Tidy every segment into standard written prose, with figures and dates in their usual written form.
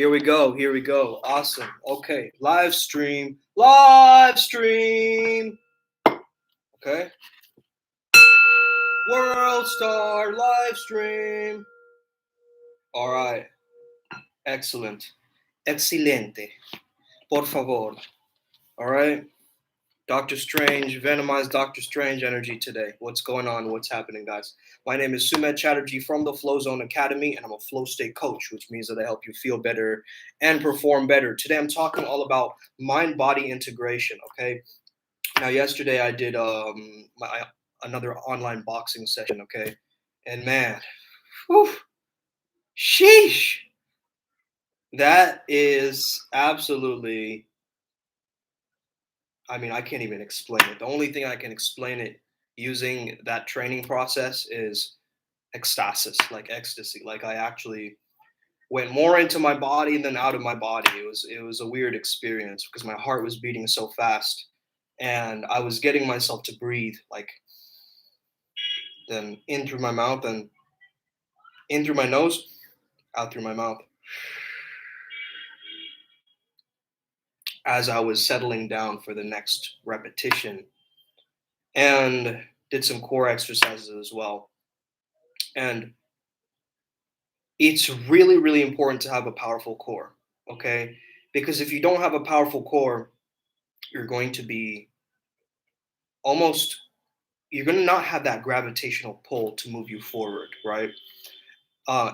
Here we go. Here we go. Awesome. Okay. Live stream. Live stream. Okay. World Star live stream. All right. Excellent. Excelente. Por favor. All right. Doctor Strange, Venomized Doctor Strange energy today. What's going on? What's happening, guys? My name is Sumedh Chatterjee from the Flow Zone Academy, and I'm a flow state coach, which means that I help you feel better and perform better. Today, I'm talking all about mind-body integration. Okay. Now, yesterday I did another online boxing session. Okay, and man, whew, sheesh, that is absolutely. I mean, I can't even explain it. The only thing I can explain it using that training process is ecstasis, like ecstasy. Like I actually went more into my body than out of my body. It was a weird experience because my heart was beating so fast, and I was getting myself to breathe like then in through my mouth and in through my nose, out through my mouth. As I was settling down for the next repetition, and did some core exercises as well. And it's really, really important to have a powerful core, okay? Because if you don't have a powerful core, you're going to be almost, you're going to not have that gravitational pull to move you forward, right?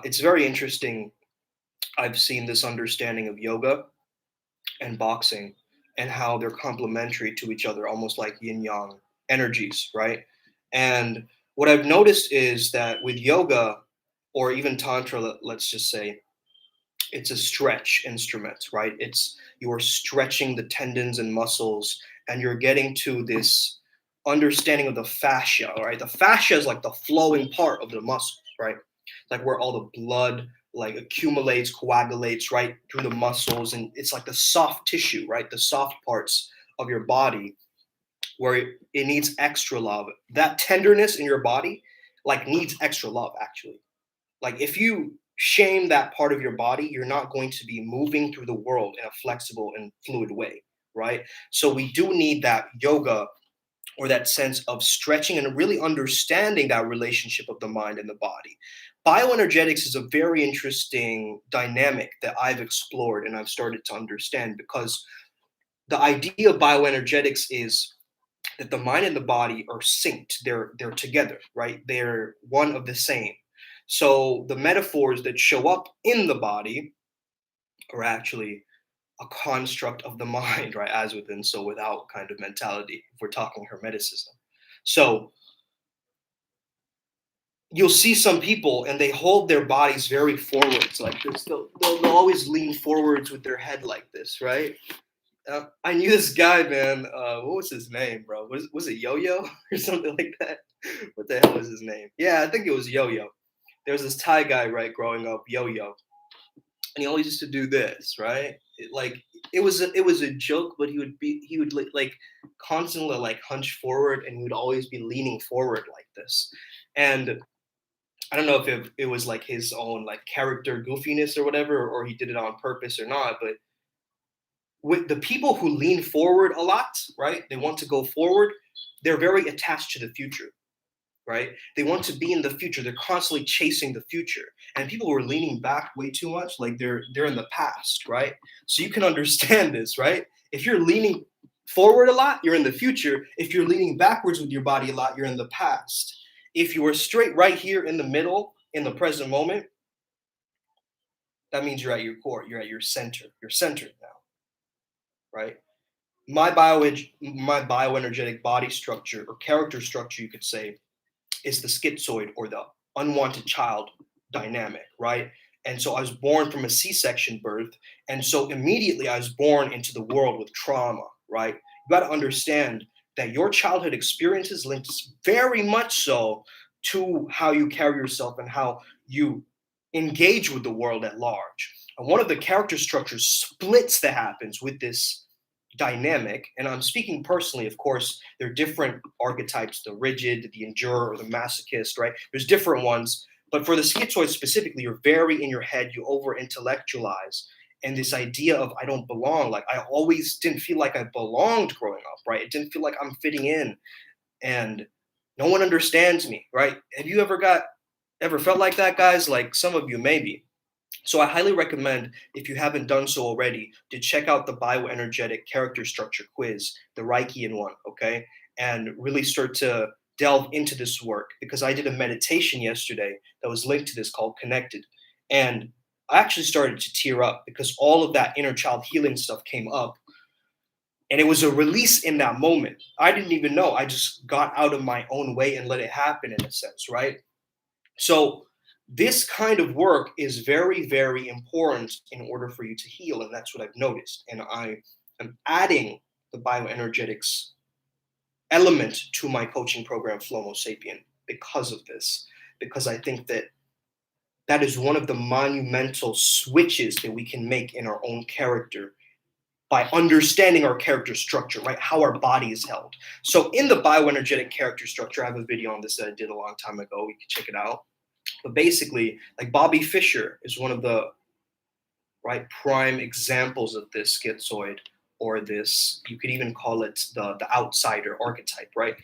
It's very interesting. I've seen this understanding of yoga and boxing and how they're complementary to each other, almost like yin yang energies, right? And what I've noticed is that with yoga or even tantra, let's just say, it's a stretch instrument, right? It's you're stretching the tendons and muscles, and you're getting to this understanding of the fascia, right? The fascia is like the flowing part of the muscles, right? Like where all the blood like accumulates, coagulates right through the muscles, and it's like the soft tissue, right? The soft parts of your body where it needs extra love. That tenderness in your body like needs extra love actually. Like if you shame that part of your body, you're not going to be moving through the world in a flexible and fluid way, right? So we do need that yoga or that sense of stretching and really understanding that relationship of the mind and the body. Bioenergetics is a very interesting dynamic that I've explored and I've started to understand because the idea of bioenergetics is that the mind and the body are synced. They're together, right? They're one of the same. So the metaphors that show up in the body are actually a construct of the mind, right? As within, so without kind of mentality, if we're talking Hermeticism. So you'll see some people and they hold their bodies very forwards like this. They'll always lean forwards with their head like this, right? I knew this guy, man. What was his name, bro? Was it Yo-Yo or something like that? What the hell was his name? Yeah, I think it was Yo-Yo. There was this Thai guy, right, growing up, Yo-Yo, and he always used to do this, right? It was a joke, but he would like constantly like hunch forward, and he would always be leaning forward like this, and I don't know if it was like his own like character goofiness or whatever, or he did it on purpose or not, but with the people who lean forward a lot, right? They want to go forward. They're very attached to the future, right? They want to be in the future. They're constantly chasing the future. And people who are leaning back way too much, like they're in the past, right? So you can understand this, right? If you're leaning forward a lot, you're in the future. If you're leaning backwards with your body a lot, you're in the past. If you are straight right here in the middle, in the present moment, that means you're at your core. You're at your center. You're centered now, right? My bioenergetic body structure or character structure, you could say, is the schizoid or the unwanted child dynamic, right? And so I was born from a C-section birth, and so immediately I was born into the world with trauma, right? You got to understand that your childhood experiences links very much so to how you carry yourself and how you engage with the world at large. And one of the character structures splits that happens with this dynamic, and I'm speaking personally, of course, there are different archetypes, the rigid, the endurer, or the masochist, right? There's different ones, but for the schizoid specifically, you're very in your head, you over intellectualize, and this idea of I don't belong. Like I always didn't feel like I belonged growing up, right? It didn't feel like I'm fitting in, and no one understands me, right? Have you ever felt like that, guys? Like some of you maybe. So I highly recommend, if you haven't done so already, to check out the bioenergetic character structure quiz, the Reichian one, okay? And really start to delve into this work, because I did a meditation yesterday that was linked to this called Connected. And I actually started to tear up because all of that inner child healing stuff came up, and it was a release in that moment. I didn't even know. I just got out of my own way and let it happen, in a sense, right? So this kind of work is very, very important in order for you to heal, and that's what I've noticed. And I am adding the bioenergetics element to my coaching program, Flomo Sapien, because of this. Because I think that that is one of the monumental switches that we can make in our own character by understanding our character structure, right? How our body is held. So in the bioenergetic character structure, I have a video on this that I did a long time ago. You can check it out. But basically, like Bobby Fischer is one of the prime examples of this schizoid, or this, you could even call it the outsider archetype, right?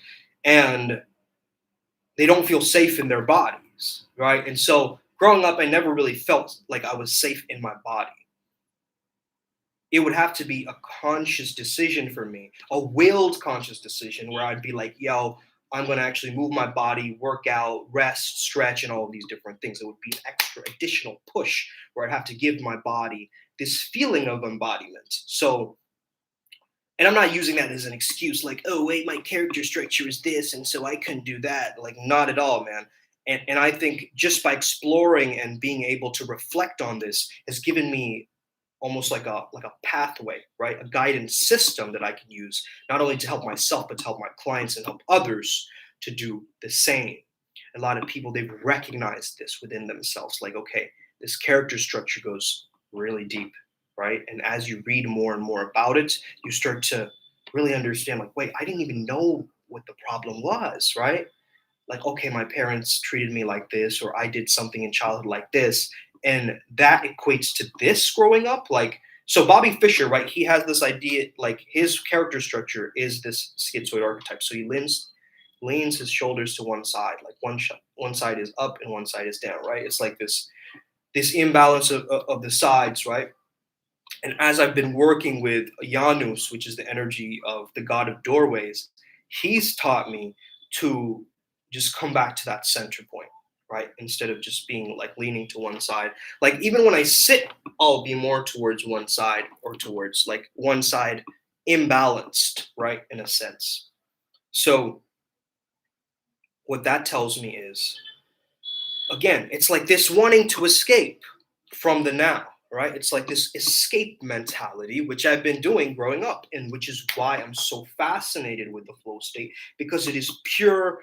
And they don't feel safe in their bodies, right? And so growing up, I never really felt like I was safe in my body. It would have to be a conscious decision for me, a willed conscious decision, where I'd be like, yo, I'm going to actually move my body, work out, rest, stretch, and all of these different things. It would be an extra additional push where I'd have to give my body this feeling of embodiment. So, and I'm not using that as an excuse, like, oh, wait, my character structure is this, and so I couldn't do that. Like, not at all, man. And I think just by exploring and being able to reflect on this has given me almost like a pathway, right? A guidance system that I can use, not only to help myself, but to help my clients and help others to do the same. A lot of people, they've recognized this within themselves, like, okay, this character structure goes really deep, right? And as you read more and more about it, you start to really understand, like, wait, I didn't even know what the problem was, right? Like, okay, my parents treated me like this, or I did something in childhood like this, and that equates to this growing up. Like, so Bobby Fischer, right? He has this idea, like his character structure is this schizoid archetype. So he leans his shoulders to one side, like one side is up and one side is down, right? It's like this imbalance of the sides, right? And as I've been working with Janus, which is the energy of the god of doorways, he's taught me to just come back to that center point, right? Instead of just being like leaning to one side. Like even when I sit, I'll be more towards one side, or towards like one side imbalanced, right? In a sense. So what that tells me is, again, it's like this wanting to escape from the now, right? It's like this escape mentality, which I've been doing growing up, and which is why I'm so fascinated with the flow state, because it is pure,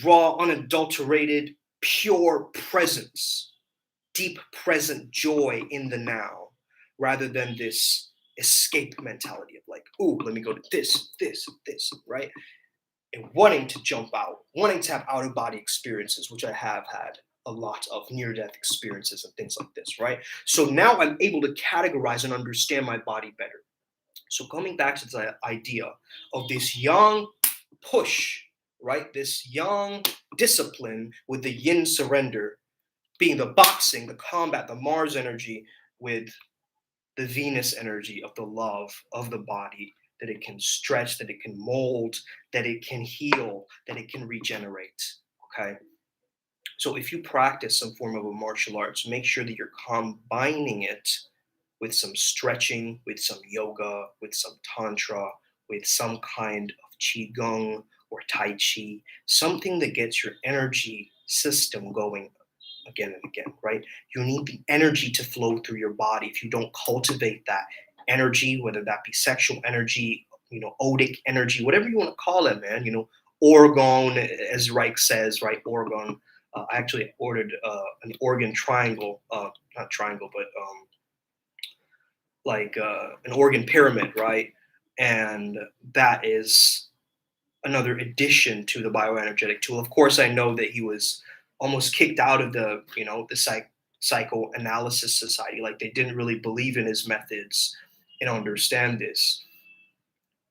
raw, unadulterated, pure presence, deep present joy in the now, rather than this escape mentality of like, ooh, let me go to this, right? And wanting to jump out, wanting to have out of body experiences, which I have had a lot of near death experiences and things like this, right? So now I'm able to categorize and understand my body better. So coming back to the idea of this young push, right? This young discipline with the yin surrender being the boxing, the combat, the Mars energy with the Venus energy of the love of the body, that it can stretch, that it can mold, that it can heal, that it can regenerate. Okay. So if you practice some form of a martial arts, make sure that you're combining it with some stretching, with some yoga, with some tantra, with some kind of qigong or tai chi, something that gets your energy system going again and again, right? You need the energy to flow through your body. If you don't cultivate that energy, whether that be sexual energy, odic energy, whatever you want to call it, man, orgone, as Reich says, right? Orgone. I actually ordered an organ triangle, not triangle, but an organ pyramid, right? And that is another addition to the bioenergetic tool. Of course, I know that he was almost kicked out of the psychoanalysis society. Like they didn't really believe in his methods and understand this.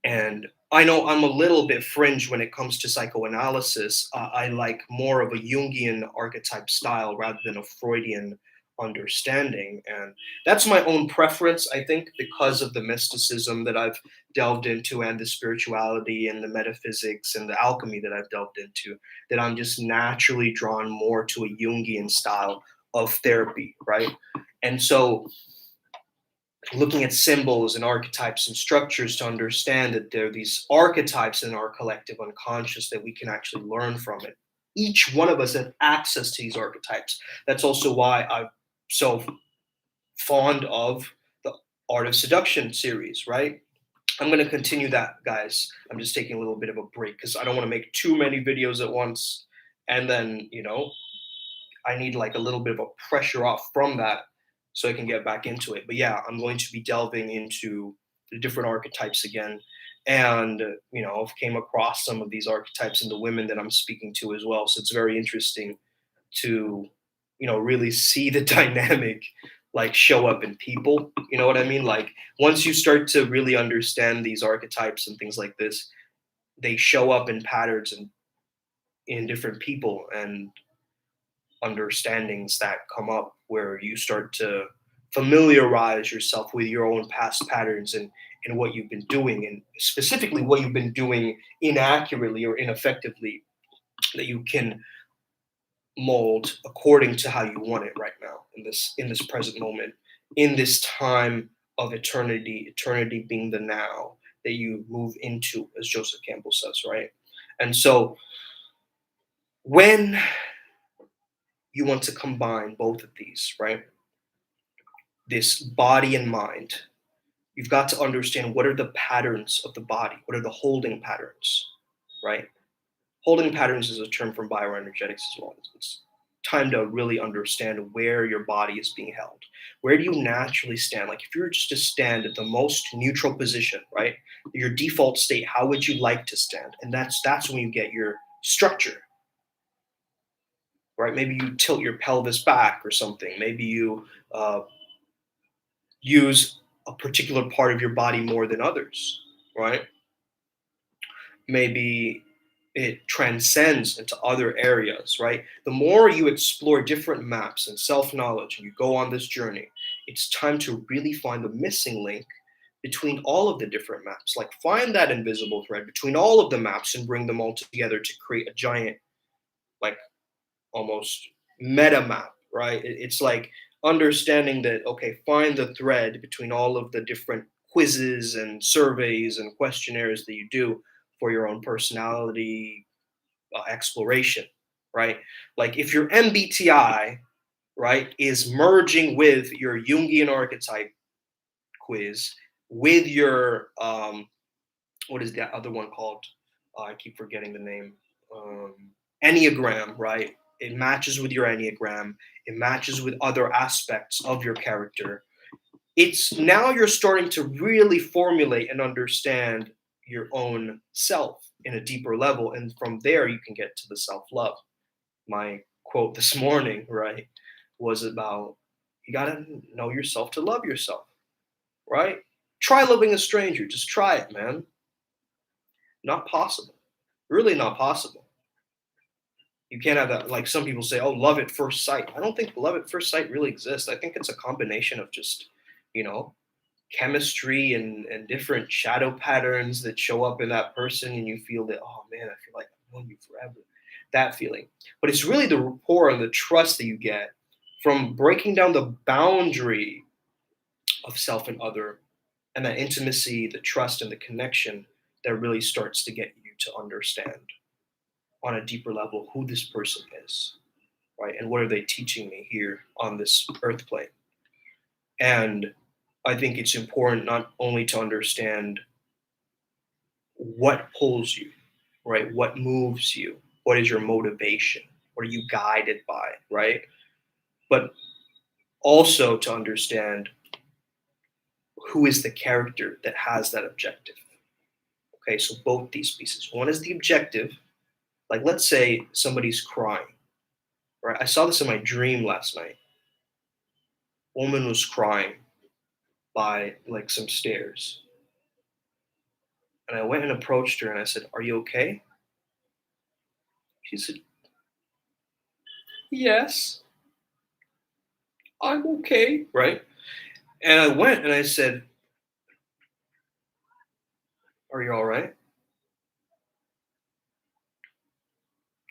And I know I'm a little bit fringe when it comes to psychoanalysis. I like more of a Jungian archetype style rather than a Freudian understanding. And that's my own preference, I think, because of the mysticism that I've delved into and the spirituality and the metaphysics and the alchemy that I've delved into, that I'm just naturally drawn more to a Jungian style of therapy, right? And so looking at symbols and archetypes and structures to understand that there are these archetypes in our collective unconscious that we can actually learn from it. Each one of us has access to these archetypes. That's also why I'm so fond of the Art of Seduction series, right? I'm going to continue that, guys. I'm just taking a little bit of a break because I don't want to make too many videos at once. And then, I need like a little bit of a pressure off from that so I can get back into it. But yeah, I'm going to be delving into the different archetypes again. And, I've came across some of these archetypes in the women that I'm speaking to as well. So it's very interesting to, really see the dynamic like show up in people. You know what I mean? Like once you start to really understand these archetypes and things like this, they show up in patterns and in different people and understandings that come up where you start to familiarize yourself with your own past patterns and what you've been doing, and specifically what you've been doing inaccurately or ineffectively, that you can mold according to how you want it right now in this present moment, in this time of eternity being the now that you move into, as Joseph Campbell says, right? And so when you want to combine both of these, right? This body and mind, you've got to understand what are the patterns of the body, what are the holding patterns, right? Holding patterns is a term from bioenergetics as well. It's time to really understand where your body is being held. Where do you naturally stand? Like if you were just to stand at the most neutral position, right? Your default state, how would you like to stand? And that's when you get your structure, right? Maybe you tilt your pelvis back or something. Maybe you use a particular part of your body more than others, right? Maybe it transcends into other areas, right? The more you explore different maps and self knowledge and you go on this journey, it's time to really find the missing link between all of the different maps. Like find that invisible thread between all of the maps and bring them all together to create a giant, like almost meta map, right? It's like understanding that, okay, find the thread between all of the different quizzes and surveys and questionnaires that you do for your own personality exploration, right? Like if your MBTI, right, is merging with your Jungian archetype quiz, with your, what is that other one called? I keep forgetting the name. Um, Enneagram, right? It matches with your Enneagram. It matches with other aspects of your character. It's now you're starting to really formulate and understand your own self in a deeper level. And from there, you can get to the self love. My quote this morning, right, was about you got to know yourself to love yourself, right? Try loving a stranger. Just try it, man. Not possible. Really not possible. You can't have that. Like some people say, oh, love at first sight. I don't think love at first sight really exists. I think it's a combination of just, you know, chemistry and different shadow patterns that show up in that person. And you feel that, oh man, I feel like I've known you forever. That feeling. But it's really the rapport and the trust that you get from breaking down the boundary of self and other, and that intimacy, the trust, and the connection that really starts to get you to understand on a deeper level who this person is, right? And what are they teaching me here on this earth plane? And I think it's important not only to understand what pulls you, right? What moves you? What is your motivation? What are you guided by, right? But also to understand who is the character that has that objective. Okay, so both these pieces. One is the objective, like let's say somebody's crying, right? I saw this in my dream last night. Woman was crying by like some stairs. And I went and approached her and I said, "Are you okay?" She said, "Yes, I'm okay." Right? And I went and I said, "Are you all right?"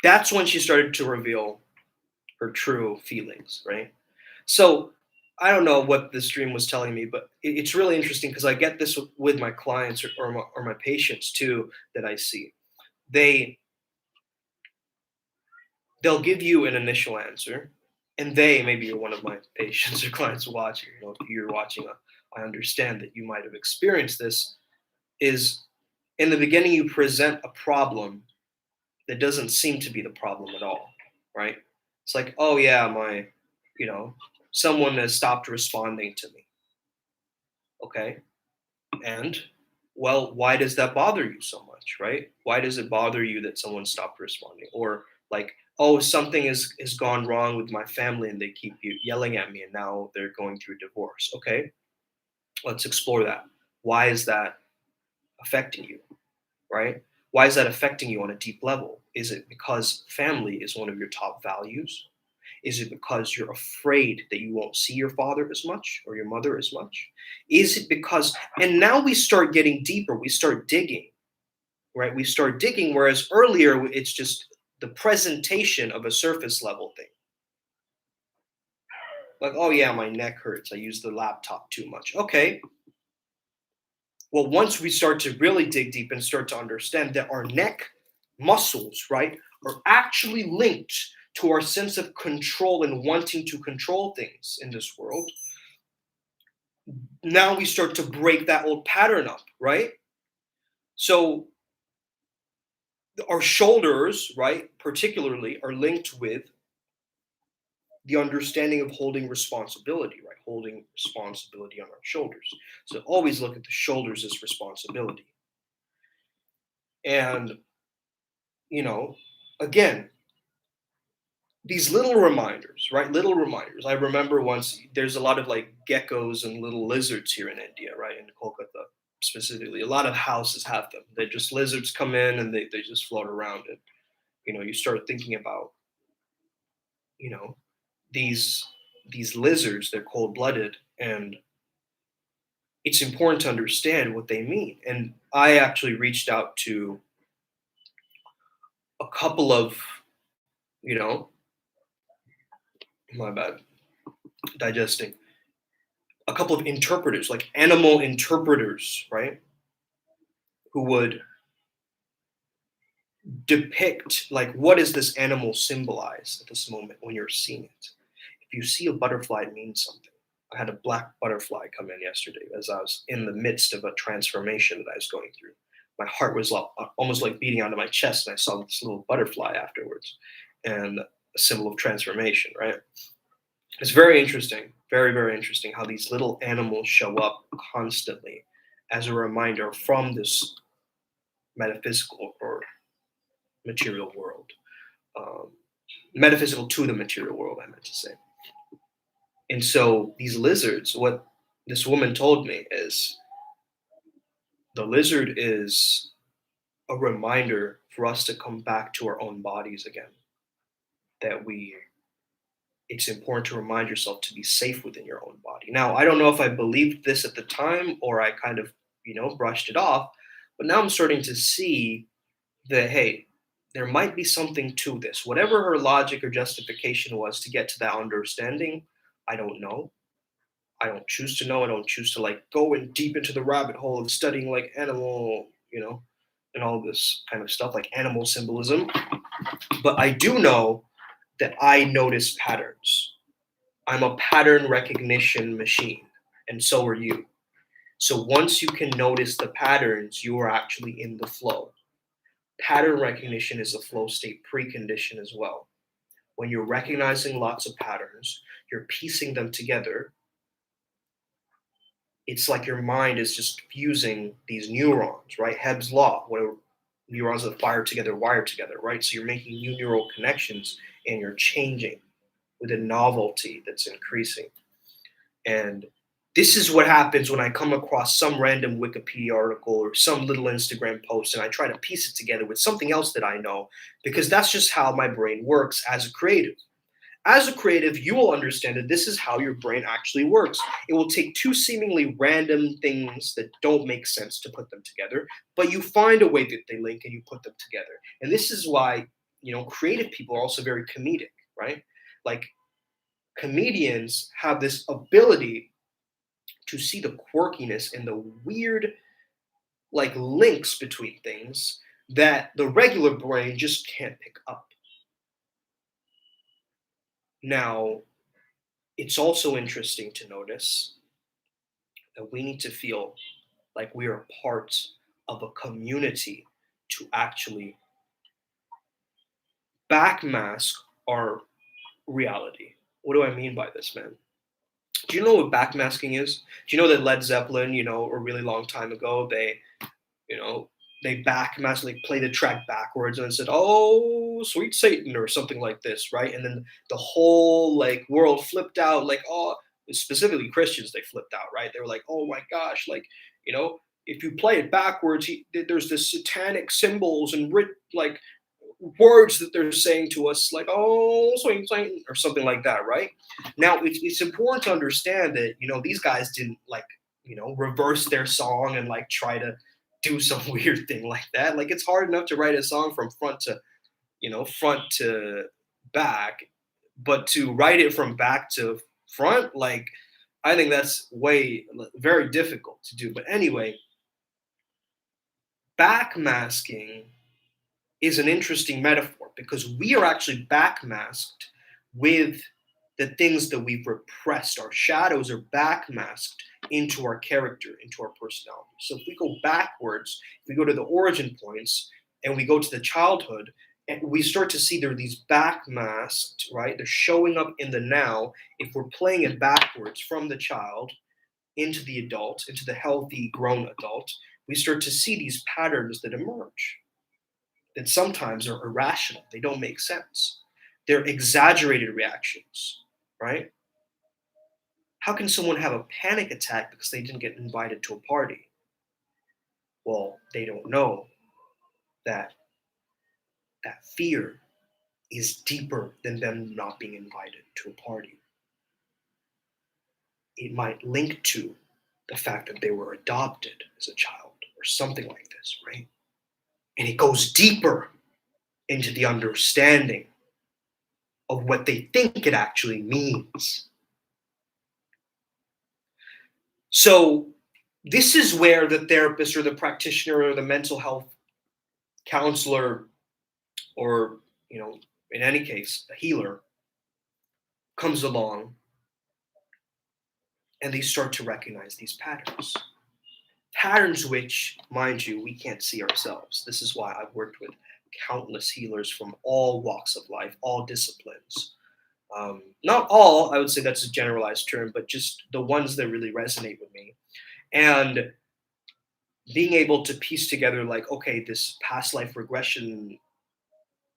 That's when she started to reveal her true feelings, right? So I don't know what this dream was telling me, but it's really interesting because I get this with my clients or my patients too that I see. They they'll give you an initial answer, and maybe you're one of my patients or clients watching. You know, if you're watching, I understand that you might have experienced this. Is in the beginning you present a problem that doesn't seem to be the problem at all, right? It's like, oh yeah, you know, someone has stopped responding to me. Okay. And well, why does that bother you so much, right? Why does it bother you that someone stopped responding? Or like, oh, something has gone wrong with my family and they keep yelling at me and now they're going through divorce. Okay, let's explore that. Why is that affecting you, right? Why is that affecting you on a deep level? Is it because family is one of your top values? Is it because you're afraid that you won't see your father as much or your mother as much? Is it because, and now we start getting deeper, we start digging, right? We start digging, whereas earlier it's just the presentation of a surface level thing. Like, oh yeah, my neck hurts. I use the laptop too much. Okay. Well, once we start to really dig deep and start to understand that our neck muscles, right, are actually linked to our sense of control and wanting to control things in this world, now we start to break that old pattern up, right? So our shoulders, right, particularly, are linked with the understanding of holding responsibility, right? Holding responsibility on our shoulders. So always look at the shoulders as responsibility. And, you know, again, these little reminders, right? Little reminders. I remember once there's a lot of like geckos and little lizards here in India, right? In Kolkata specifically. A lot of houses have them. They just lizards come in and they just float around. And, you know, you start thinking about, you know, these these lizards, they're cold-blooded, and it's important to understand what they mean. And I actually reached out to a couple of, you know, my bad, digesting, a couple of interpreters, like animal interpreters, right? Who would depict like what does this animal symbolize at this moment when you're seeing it. If you see a butterfly, it means something. I had a black butterfly come in yesterday as I was in the midst of a transformation that I was going through. My heart was almost like beating out of my chest, and I saw this little butterfly afterwards, and a symbol of transformation, right? It's very interesting, very, very interesting how these little animals show up constantly as a reminder from this metaphysical or material world. Um, Metaphysical to the material world, I meant to say. And so these lizards, what this woman told me is the lizard is a reminder for us to come back to our own bodies again. That it's important to remind yourself to be safe within your own body. Now, I don't know if I believed this at the time or I kind of, brushed it off, but now I'm starting to see that, hey, there might be something to this. Whatever her logic or justification was to get to that understanding, I don't know. I don't choose to know. I don't choose to like go in deep into the rabbit hole of studying like animal, and all this kind of stuff, like animal symbolism. But I do know that I notice patterns. I'm a pattern recognition machine, and so are you. So once you can notice the patterns, you are actually in the flow. Pattern recognition is a flow state precondition as well. When you're recognizing lots of patterns, you're piecing them together. It's like your mind is just fusing these neurons, right? Hebb's law, where neurons that fire together wire together, right? So you're making new neural connections and you're changing with a novelty that's increasing. And this is what happens when I come across some random Wikipedia article or some little Instagram post and I try to piece it together with something else that I know, because that's just how my brain works as a creative. As a creative, you will understand that this is how your brain actually works. It will take two seemingly random things that don't make sense to put them together, but you find a way that they link and you put them together. And this is why, creative people are also very comedic, right? Like, comedians have this ability to see the quirkiness and the weird, like, links between things that the regular brain just can't pick up. Now, it's also interesting to notice that we need to feel like we are part of a community to actually backmask our reality. What do I mean by this, man? Do you know what backmasking is? Do you know that Led Zeppelin, a really long time ago, you know, they backmasked, like play the track backwards and said, "Oh, sweet Satan," or something like this, right? And then the whole like world flipped out, like, oh, specifically Christians, they flipped out, right? They were like, "Oh my gosh, like, if you play it backwards, there's this satanic symbols and like words that they're saying to us, like, oh, sweet Satan," or something like that, right? Now, it's important to understand that these guys didn't like reverse their song and like try to do some weird thing like that. Like, it's hard enough to write a song from front to back, but to write it from back to front, like, I think that's very difficult to do. But anyway, backmasking is an interesting metaphor because we are actually backmasked with the things that we've repressed. Our shadows are backmasked into our character, into our personality. So if we go backwards, if we go to the origin points and we go to the childhood, and we start to see there are these backmasked, right? They're showing up in the now. If we're playing it backwards from the child into the adult, into the healthy grown adult, we start to see these patterns that emerge that sometimes are irrational. They don't make sense. They're exaggerated reactions, right? How can someone have a panic attack because they didn't get invited to a party? Well, they don't know that that fear is deeper than them not being invited to a party. It might link to the fact that they were adopted as a child or something like this, right? And it goes deeper into the understanding of what they think it actually means. So this is where the therapist or the practitioner or the mental health counselor or, in any case, a healer comes along and they start to recognize these patterns. Patterns which, mind you, we can't see ourselves. This is why I've worked with countless healers from all walks of life, all disciplines. Not all, I would say that's a generalized term, but just the ones that really resonate with me. And being able to piece together, like, okay, this past life regression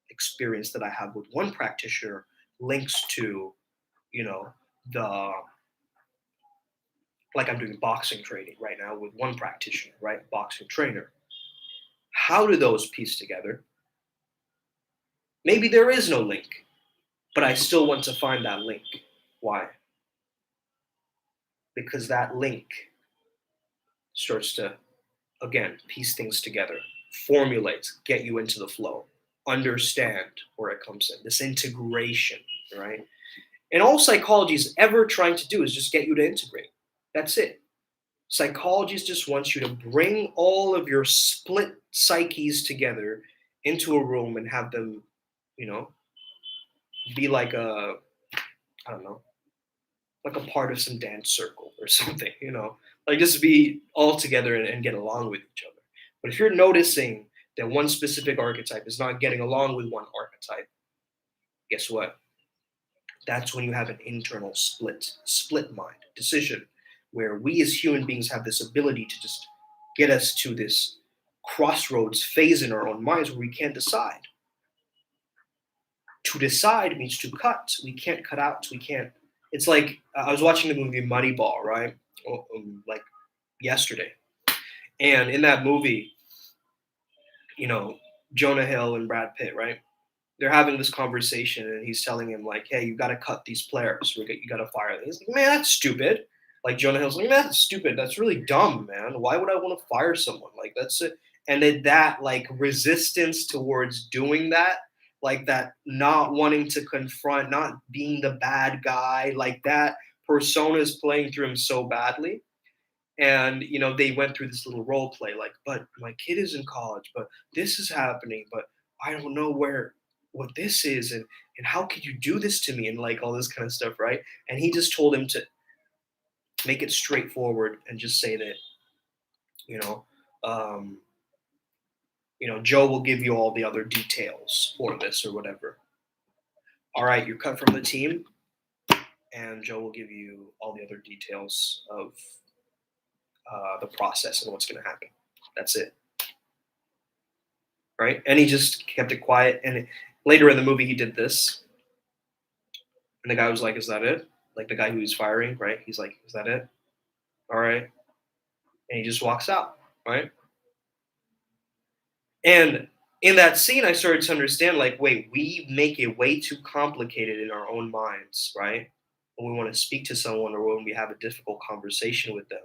experience that I have with one practitioner links to, the like I'm doing boxing training right now with one practitioner, right? Boxing trainer. How do those piece together? Maybe there is no link, but I still want to find that link. Why? Because that link starts to, again, piece things together, formulate, get you into the flow, understand where it comes in, this integration, right? And all psychology is ever trying to do is just get you to integrate. That's it. Psychology just wants you to bring all of your split psyches together into a room and have them, you know, be like I don't know, like a part of some dance circle or something, like just be all together and get along with each other. But if you're noticing that one specific archetype is not getting along with one archetype, guess what? That's when you have an internal split mind decision, where we as human beings have this ability to just get us to this crossroads phase in our own minds where we can't decide. To decide means to cut. We can't cut out. We can't It's like I was watching the movie Moneyball, right? Like yesterday, and in that movie, you know, Jonah Hill and Brad Pitt, right? They're having this conversation, and he's telling him like, "Hey, you got to cut these players. You got to fire them." He's like, "Man, that's stupid." Like Jonah Hill's like, "Man, that's stupid. That's really dumb, man. Why would I want to fire someone? Like that's it." And then that like resistance towards doing that, like that not wanting to confront, not being the bad guy, like that persona is playing through him so badly. And they went through this little role play, like, but my kid is in college, but this is happening, but I don't know what this is, and how could you do this to me, and like all this kind of stuff, right? And he just told him to make it straightforward and just say that, you know um, Joe will give you all the other details for this or whatever. All right, you're cut from the team, and Joe will give you all the other details of the process and what's going to happen. That's it. Right? And he just kept it quiet. And later in the movie, he did this, and the guy was like, "Is that it?" Like the guy who he's firing, right? He's like, "Is that it?" All right, and he just walks out, right? And in that scene, I started to understand, like, wait, we make it way too complicated in our own minds, right? When we want to speak to someone or when we have a difficult conversation with them,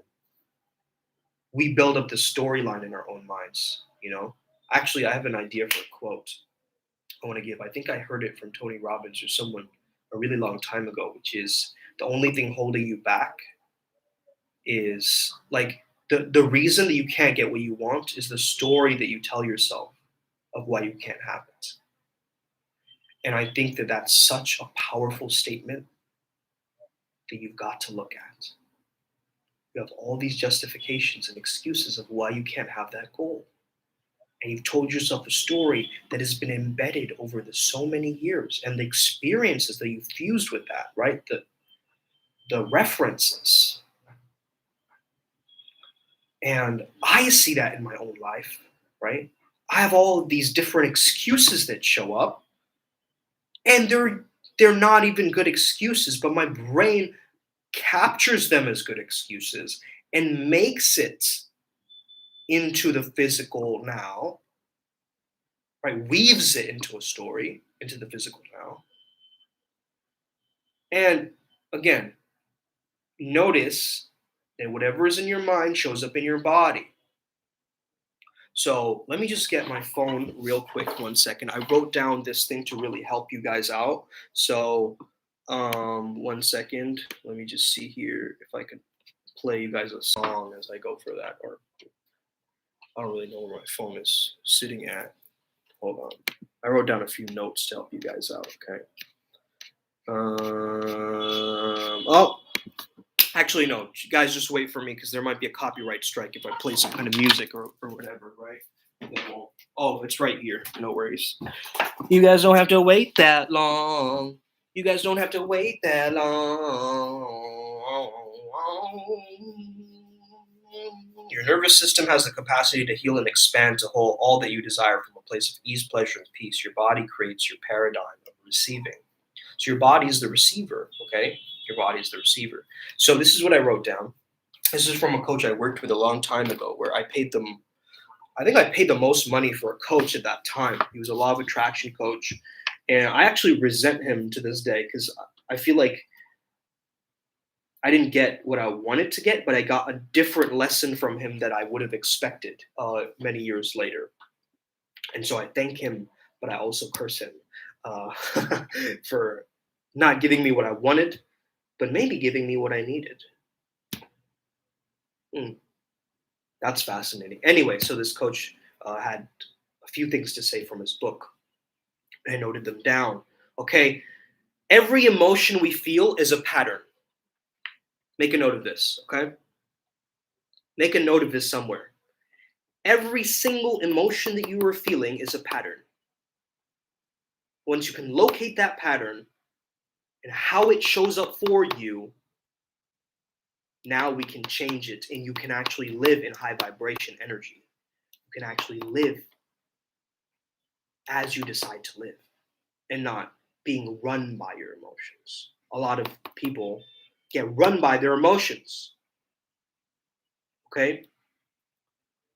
we build up the storyline in our own minds. Actually, I have an idea for a quote I want to give. I think I heard it from Tony Robbins or someone a really long time ago, which is the only thing holding you back is like the reason that you can't get what you want is the story that you tell yourself of why you can't have it. And I think that that's such a powerful statement that you've got to look at. You have all these justifications and excuses of why you can't have that goal. And you've told yourself a story that has been embedded over so many years, and the experiences that you've fused with that, right? The references. And I see that in my own life, right? I have all of these different excuses that show up, and they're not even good excuses, but my brain captures them as good excuses and makes it into the physical now, right? Weaves it into a story, into the physical now. And again, notice that whatever is in your mind shows up in your body. So let me just get my phone real quick, 1 second. I wrote down this thing to really help you guys out. So 1 second. Let me just see here if I can play you guys a song as I go for that. Or I don't really know where my phone is sitting at. Hold on. I wrote down a few notes to help you guys out. Okay. Oh, actually, no. You guys just wait for me because there might be a copyright strike if I play some kind of music or whatever, right? Oh, it's right here. No worries. You guys don't have to wait that long. You guys don't have to wait that long. Your nervous system has the capacity to heal and expand to hold all that you desire from a place of ease, pleasure, and peace. Your body creates your paradigm of receiving. So your body is the receiver, okay? Your body is the receiver. So this is what I wrote down. This is from a coach I worked with a long time ago where I think I paid the most money for a coach at that time. He was a law of attraction coach. And I actually resent him to this day because I feel like I didn't get what I wanted to get, but I got a different lesson from him that I would have expected many years later. And so I thank him, but I also curse him uh, for not giving me what I wanted, but maybe giving me what I needed. That's fascinating. Anyway, so this coach had a few things to say from his book. I noted them down. Okay, every emotion we feel is a pattern. Make a note of this, okay? Make a note of this somewhere. Every single emotion that you are feeling is a pattern. Once you can locate that pattern and how it shows up for you, now we can change it and you can actually live in high vibration energy. You can actually live as you decide to live and not being run by your emotions. a lot of people get run by their emotions. Okay?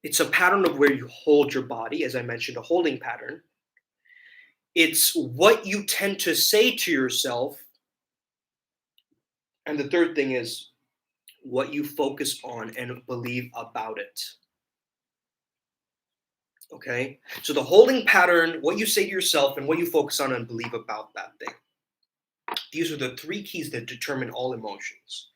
It's a pattern of where you hold your body, as I mentioned, a holding pattern. It's what you tend to say to yourself. And the third thing is what you focus on and believe about it. Okay? So the holding pattern, what you say to yourself, and what you focus on and believe about that thing. These are the three keys that determine all emotions.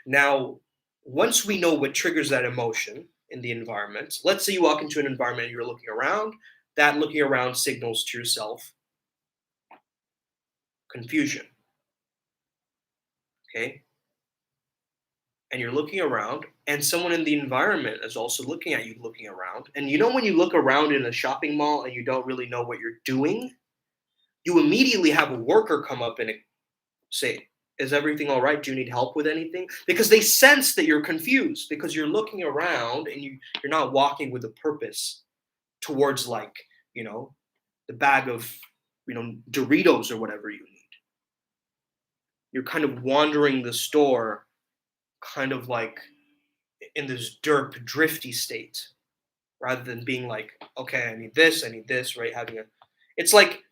Now, once we know what triggers that emotion in the environment, let's say you walk into an environment and you're looking around, that looking around signals to yourself confusion. Okay? And you're looking around, and someone in the environment is also looking at you looking around. And you know, when you look around in a shopping mall and you don't really know what you're doing, you immediately have a worker come up and say, "Is everything all right? Do you need help with anything?" Because they sense that you're confused because you're looking around and you're not walking with a purpose towards, like, you know, the bag of, Doritos or whatever you need. You're kind of wandering the store, kind of like in this derp drifty state, rather than being like, okay, I need this, right? It's like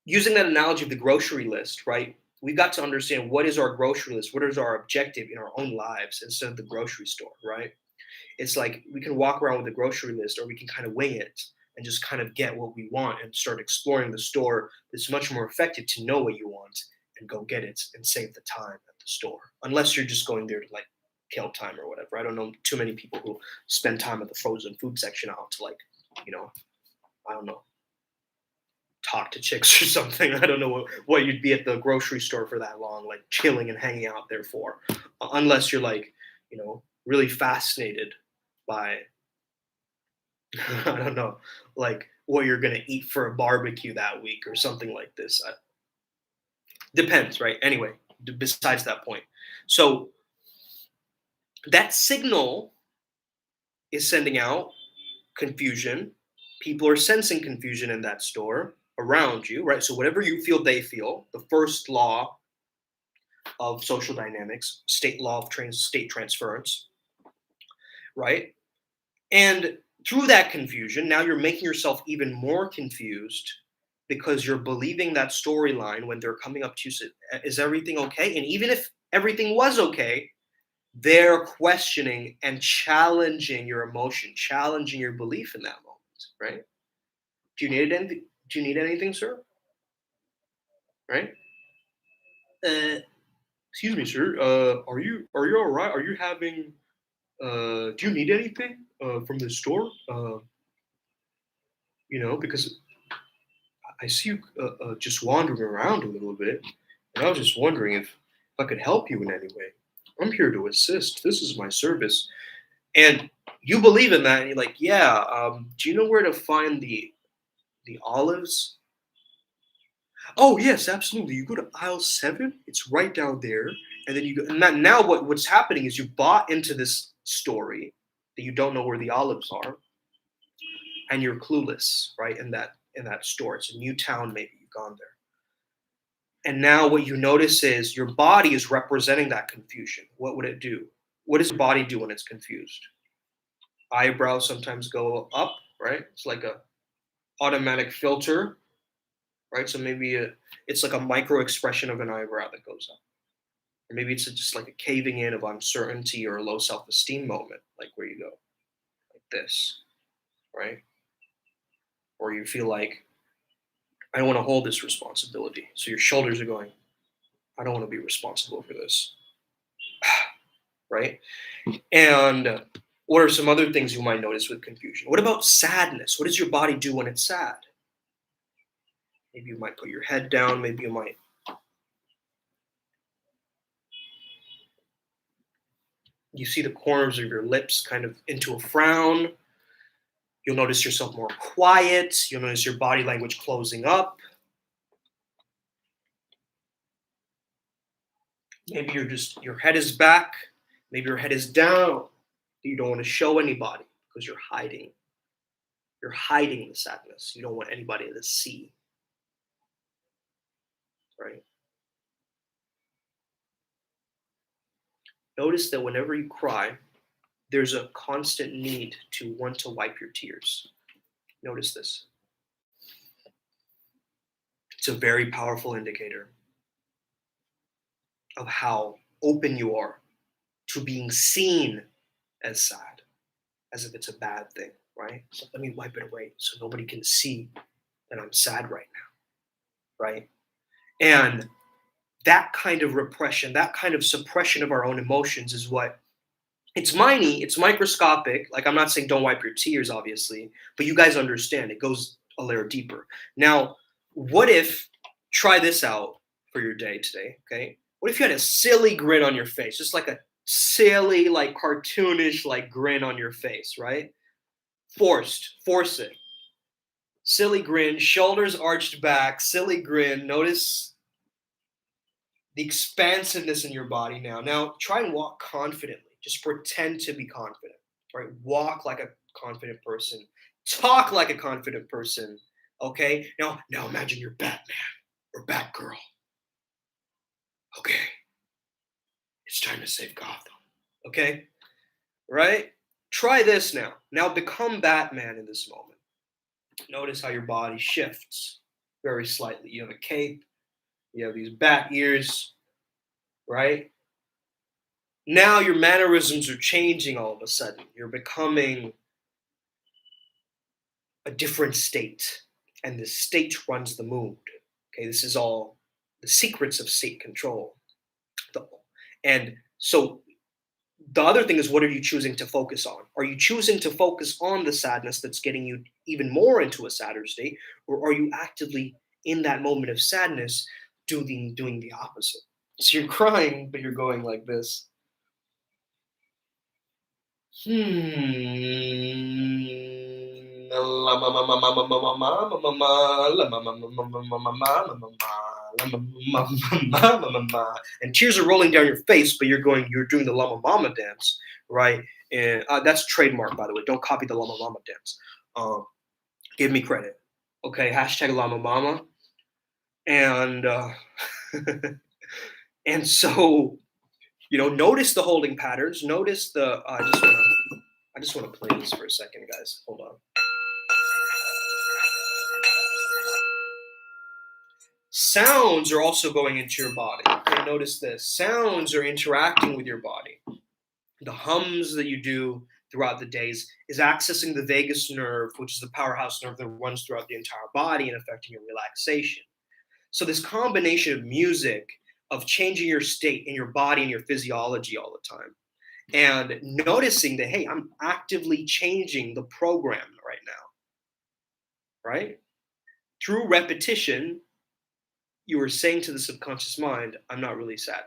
using that analogy of the grocery list, right? We've got to understand what is our grocery list, what is our objective in our own lives instead of the grocery store, right? It's like we can walk around with a grocery list, or we can kind of wing it and just kind of get what we want and start exploring the store. It's much more effective to know what you want and go get it and save the time at the store. Unless you're just going there to, like, kill time or whatever. I don't know too many people who spend time at the frozen food section out to, like, I don't know, talk to chicks or something. I don't know what you'd be at the grocery store for that long, like chilling and hanging out there for, unless you're like, really fascinated by, I don't know, like what you're gonna eat for a barbecue that week or something like this. Depends, right? Anyway, besides that point, so that signal is sending out confusion. People are sensing confusion in that store around you, right? So whatever you feel, they feel. The first law of social dynamics, state law of state transference, right? And through that confusion, now you're making yourself even more confused because you're believing that storyline when they're coming up to you. Is everything okay? And even if everything was okay, they're questioning and challenging your emotion, challenging your belief in that moment, right? Do you need anything? Do you need anything, sir? Right? Uh, Excuse me, sir. Are you all right? Are you having? Do you need anything from the store? Because I see you just wandering around a little bit, and I was just wondering if I could help you in any way. I'm here to assist. This is my service, and you believe in that, and you're like, yeah. Do you know where to find the olives? Oh yes, absolutely. You go to aisle 7. It's right down there, and then you go. And now what's happening is you bought into this story that you don't know where the olives are, and you're clueless, right? In that store, it's a new town. Maybe you've gone there, and now what you notice is your body is representing that confusion. What would it do? What does your body do when it's confused? Eyebrows sometimes go up, right? It's like a automatic filter, right? So maybe it's like a micro expression of an eyebrow that goes up. Or maybe it's just like a caving in of uncertainty or a low self-esteem moment, like where you go like this, right? Or you feel like, I don't want to hold this responsibility. So your shoulders are going, I don't want to be responsible for this, right? And what are some other things you might notice with confusion? What about sadness? What does your body do when it's sad? Maybe you might put your head down. Maybe you see the corners of your lips kind of into a frown. You'll notice yourself more quiet. You'll notice your body language closing up. Maybe your head is back. Maybe your head is down. You don't want to show anybody because you're hiding. You're hiding the sadness. You don't want anybody to see, right? Notice that whenever you cry, there's a constant need to want to wipe your tears. Notice this. It's a very powerful indicator of how open you are to being seen as sad, as if it's a bad thing, right? So let me wipe it away so nobody can see that I'm sad right now, right? And that kind of repression, that kind of suppression of our own emotions is what it's miney, it's microscopic. Like, I'm not saying don't wipe your tears, obviously, but you guys understand it goes a layer deeper. Now, what if, try this out for your day today, okay? What if you had a silly grin on your face, just like a silly, like cartoonish, like grin on your face, right? Force it. Silly grin, shoulders arched back, silly grin. Notice the expansiveness in your body now. Now, try and walk confidently. Just pretend to be confident, right? Walk like a confident person. Talk like a confident person, okay? Now imagine you're Batman or Batgirl. Okay, it's time to save Gotham, okay? Right? Try this now. Now become Batman in this moment. Notice how your body shifts very slightly. You have a cape, you have these bat ears, right? Now your mannerisms are changing all of a sudden. You're becoming a different state, and the state runs the mood. Okay, this is all the secrets of state control. And so the other thing is, what are you choosing to focus on? Are you choosing to focus on the sadness that's getting you even more into a sadder state, or are you actively in that moment of sadness doing the opposite? So you're crying, but you're going like this. And tears are rolling down your face, but you're doing the Llama Mama dance, right? And that's trademark, by the way. Don't copy the Llama Mama dance. Give me credit, okay? Hashtag Llama Mama, and and so notice the holding patterns. Notice the. I just want to play this for a second, guys. Hold on. Sounds are also going into your body. Okay, notice this. Sounds are interacting with your body. The hums that you do throughout the days is accessing the vagus nerve, which is the powerhouse nerve that runs throughout the entire body and affecting your relaxation. So this combination of music, of changing your state in your body and your physiology all the time, and noticing that, hey, I'm actively changing the program right now, right? Through repetition, you are saying to the subconscious mind, I'm not really sad.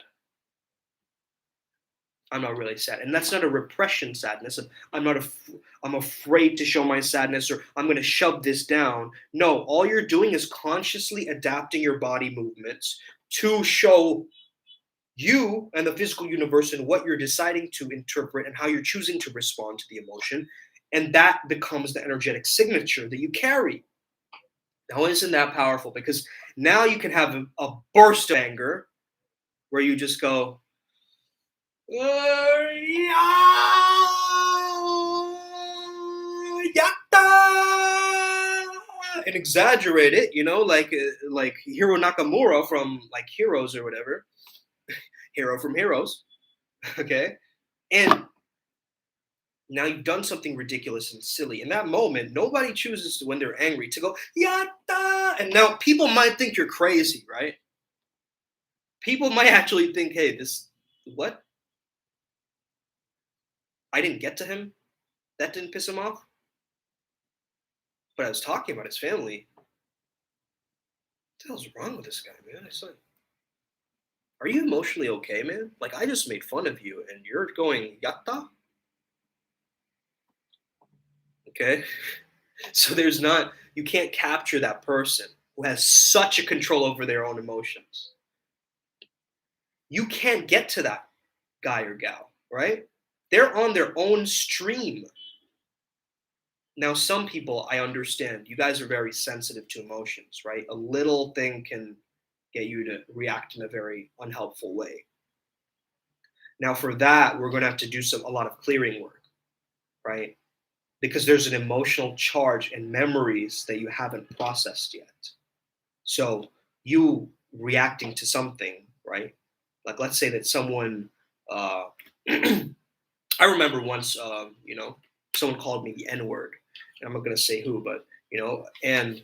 I'm not really sad. And that's not a repression sadness. I'm afraid to show my sadness, or I'm going to shove this down. No, all you're doing is consciously adapting your body movements to show you and the physical universe and what you're deciding to interpret and how you're choosing to respond to the emotion. And that becomes the energetic signature that you carry. Now, isn't that powerful? Because now you can have a burst of anger where you just go, and exaggerate it, like Hiro Nakamura from like Heroes or whatever, Hero from Heroes, okay? And now you've done something ridiculous and silly. In that moment, nobody chooses to, when they're angry, to go yatta. And now people might think you're crazy, right? People might actually think, hey, this what? I didn't get to him. That didn't piss him off. But I was talking about his family. What the hell's wrong with this guy, man? I said, are you emotionally okay, man? Like, I just made fun of you and you're going yatta? Okay. So you can't capture that person who has such a control over their own emotions. You can't get to that guy or gal, right? They're on their own stream. Now, some people, I understand, you guys are very sensitive to emotions, right? A little thing can get you to react in a very unhelpful way. Now for that, we're going to have to do a lot of clearing work, right? Because there's an emotional charge and memories that you haven't processed yet. So you reacting to something, right? Like let's say that someone, uh, I remember once, someone called me the N word, and I'm not going to say who, but and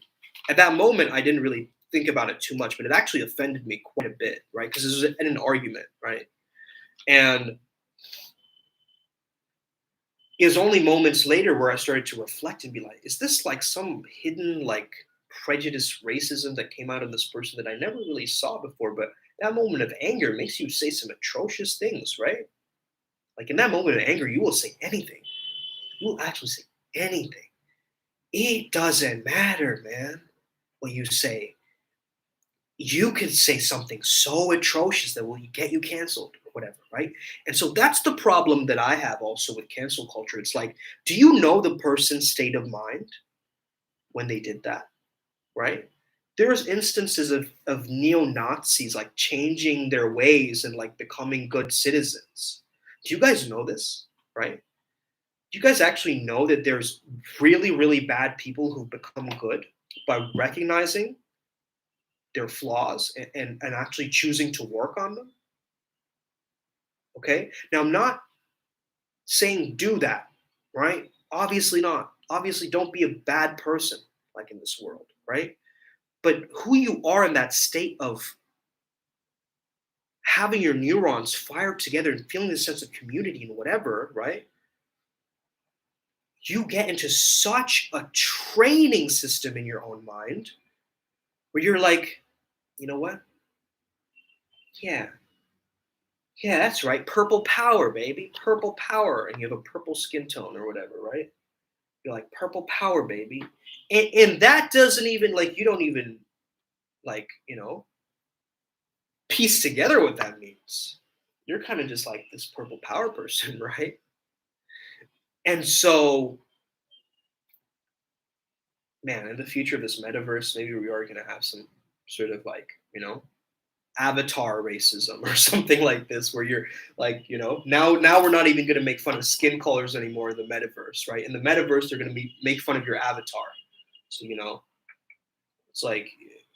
at that moment I didn't really think about it too much, but it actually offended me quite a bit, right? Because this was in an argument, right? And it was only moments later where I started to reflect and be like, is this like some hidden like prejudice racism that came out of this person that I never really saw before? But that moment of anger makes you say some atrocious things, right? Like in that moment of anger, you will say anything. You will actually say anything. It doesn't matter, man, what you say. You can say something so atrocious that will get you canceled or whatever, right? And so that's the problem that I have also with cancel culture. It's like, do you know the person's state of mind when they did that, right? There's instances of neo-Nazis like changing their ways and like becoming good citizens. Do you guys know this, right? Do you guys actually know that there's really, really bad people who become good by recognizing their flaws and actually choosing to work on them? Okay. Now, I'm not saying do that, right? Obviously not. Obviously, don't be a bad person like in this world, right? But who you are in that state of having your neurons fired together and feeling this sense of community and whatever, right? You get into such a training system in your own mind where you're like, you know what? Yeah, yeah, that's right. Purple power, baby. Purple power. And you have a purple skin tone or whatever, right? You're like, purple power, baby. And that doesn't even, like, you don't even, like, piece together what that means. You're kind of just like this purple power person, right? And so, man, in the future of this metaverse, maybe we are going to have some sort of like, avatar racism or something like this where you're like now we're not even going to make fun of skin colors anymore in the metaverse, right? In the metaverse they're going to make fun of your avatar. So it's like,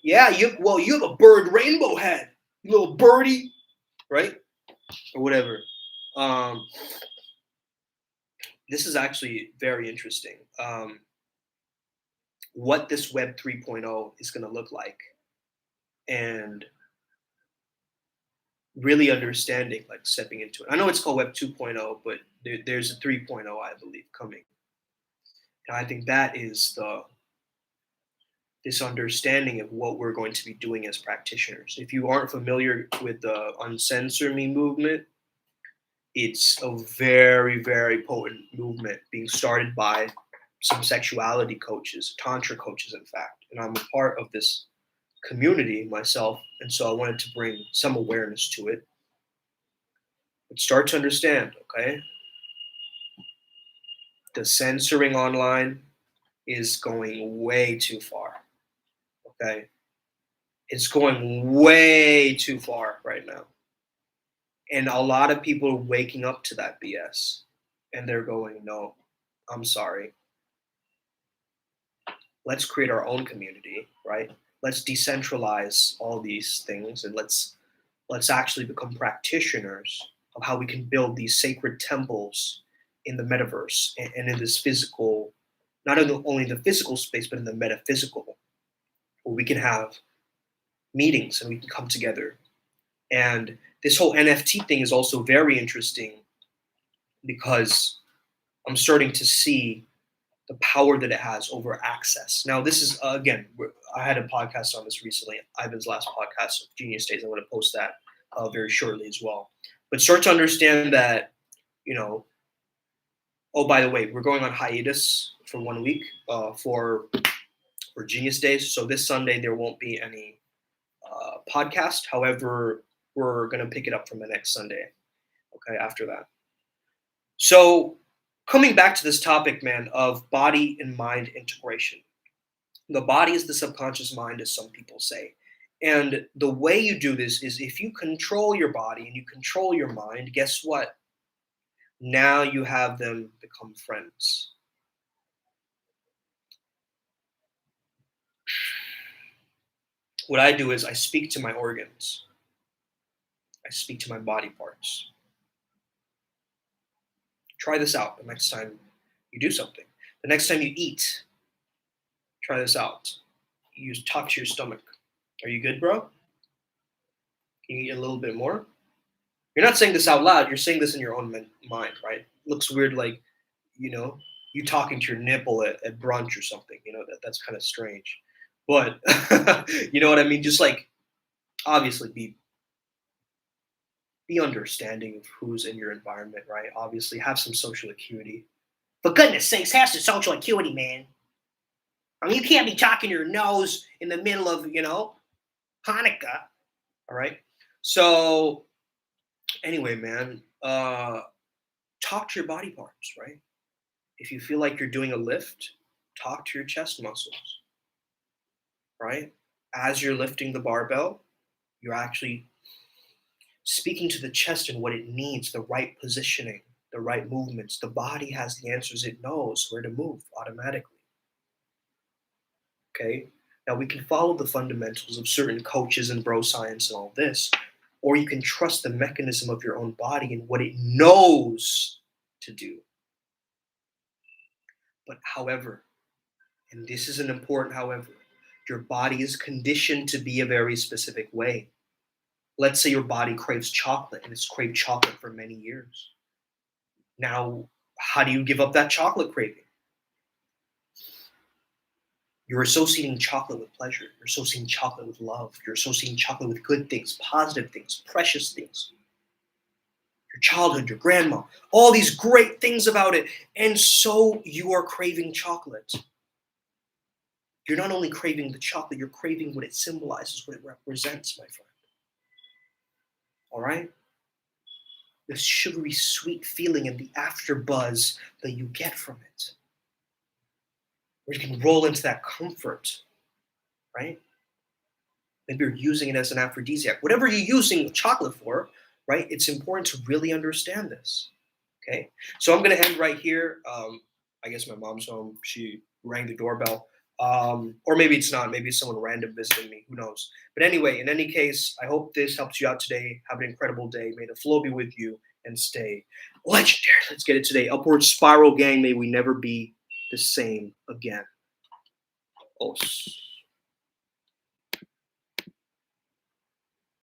yeah, you have a bird rainbow head, you little birdie, right? Or whatever. This is actually very interesting, what this web 3.0 is going to look like, and really understanding, like stepping into it. I know it's called Web 2.0, but there's a 3.0, I believe, coming. And I think that is this understanding of what we're going to be doing as practitioners. If you aren't familiar with the Uncensored Me movement, it's a very, very potent movement being started by some sexuality coaches, tantra coaches, in fact. And I'm a part of this community myself, and so I wanted to bring some awareness to it. But start to understand, okay? The censoring online is going way too far. Okay. It's going way too far right now. And a lot of people are waking up to that BS. And they're going, no, I'm sorry. Let's create our own community, right? Let's decentralize all these things, and let's actually become practitioners of how we can build these sacred temples in the metaverse and in this physical, not only in the physical space, but in the metaphysical, where we can have meetings and we can come together. And this whole NFT thing is also very interesting because I'm starting to see the power that it has over access. Now, this is, again, I had a podcast on this recently, Ivan's last podcast of Genius Days. I'm going to post that very shortly as well. But start to understand that, oh, by the way, we're going on hiatus for 1 week for Genius Days. So this Sunday, there won't be any podcast. However, we're going to pick it up from the next Sunday, okay, after that. So coming back to this topic, man, of body and mind integration. The body is the subconscious mind, as some people say. And the way you do this is if you control your body and you control your mind, guess what? Now you have them become friends. What I do is I speak to my organs. I speak to my body parts. Try this out the next time you do something. The next time you eat, try this out. You talk to your stomach. Are you good, bro? Can you eat a little bit more? You're not saying this out loud. You're saying this in your own mind, right? Looks weird, like, you know, you talking to your nipple at brunch or something. That's kind of strange. But you know what I mean? Just like obviously be understanding of who's in your environment, right? Obviously have some social acuity. For goodness sakes, have some social acuity, man. I mean, you can't be talking to your nose in the middle of, Hanukkah. All right. So anyway, man, talk to your body parts, right? If you feel like you're doing a lift, talk to your chest muscles, right? As you're lifting the barbell, you're actually speaking to the chest and what it needs, the right positioning, the right movements. The body has the answers, it knows where to move automatically. Okay. Now we can follow the fundamentals of certain coaches and bro science and all this, or you can trust the mechanism of your own body and what it knows to do. But however, and this is an important however, your body is conditioned to be a very specific way. Let's say your body craves chocolate and it's craved chocolate for many years. Now, how do you give up that chocolate craving? You're associating chocolate with pleasure. You're associating chocolate with love. You're associating chocolate with good things, positive things, precious things. Your childhood, your grandma, all these great things about it. And so you are craving chocolate. You're not only craving the chocolate, you're craving what it symbolizes, what it represents, my friend. All right? This sugary sweet feeling and the after buzz that you get from it. Where you can roll into that comfort, right? Maybe you're using it as an aphrodisiac. Whatever you're using chocolate for, right? It's important to really understand this. Okay. So I'm gonna end right here. I guess my mom's home. She rang the doorbell. Or maybe it's not. Maybe it's someone random visiting me. Who knows? But anyway, in any case, I hope this helps you out today. Have an incredible day. May the flow be with you and stay legendary. Let's get it today. Upward spiral gang. May we never be the same again. Os.